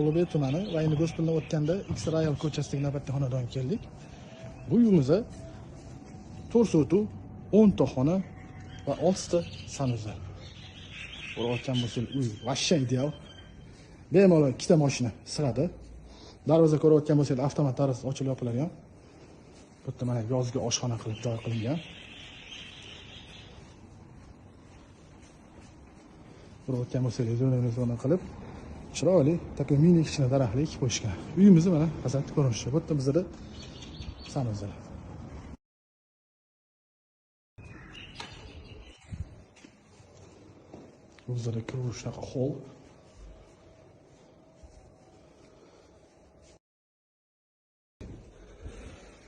Ulug'bek tumani va endi gospitaldan o'tganda X-Royal ko'chasidagi navbatli xonadonga keldik. Bu uyimizda 4 sotuv, 10 ta xona va 6 ta sanuzar. Ko'rayotgan bo'lsangiz, uy vashsha ideal. Bemalol 2 ta mashina sig'adi. Darvoza ko'rayotgan bo'lsangiz, avtomat darvoza ochilib yopiladigan. Bu yerda mana yozgi oshxona qilib joy qilingan. Ko'rayotgan bo'lsangiz, zona qilib chiroyli, такой mini kichkina daraxtlik qo'yishgan. Uyimizni mana hazrat ko'rinishi. Bu yerda bizda sanuzar. Bu bizda kiruv shunaqa hol.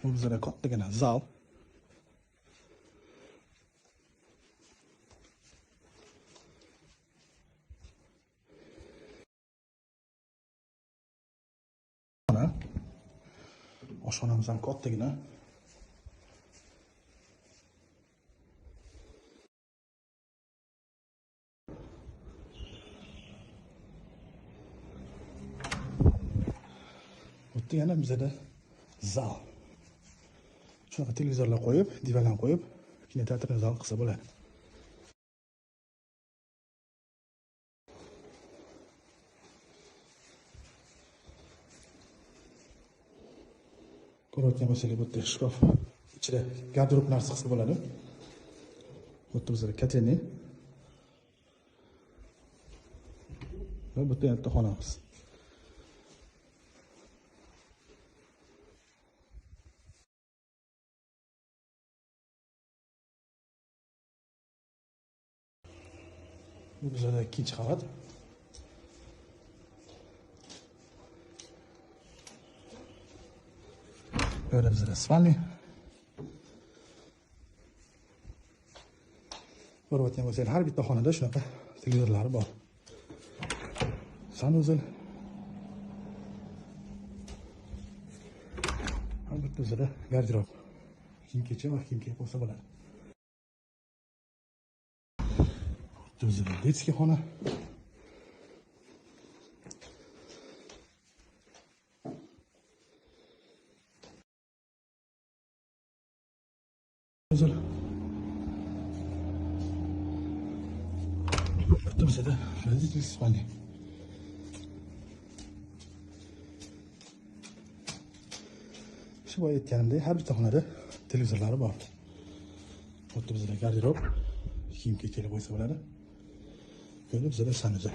Bu bizda kattagina zal. Oshxonamiz ham kattagina. Bu yana bizda zal. Shunaqa televizorlar qo'yib, divanlar qo'yib, kinoteatr zal qilsa bo'ladi. Ko'rayotgan bo'lsangiz, bu yerda shkaf, ichida garderob narsa qilsa bo'ladi. Bu yerda bizda katenni. Va bu yerda yana xonamiz. Bu bizda ikkinchi qavat. Böyle bizde spalni. Ko'rayotgan bo'lsangiz, har bitta xonada shunaqa televizorlari bor. Sanuzil. Albatta bizda garderob. Kiyim-kechak va kiyim-kiyim bo'lsa bo'ladi. Bizda detskiy xona. Bizda rozetli spalni. Shu boya aytganimdek, har bitta xonada televizorlari bor. Bu yerda bizda garderob, kiyim-kechaklar bo'lsa bo'ladi. Böyle bizda sanuzar.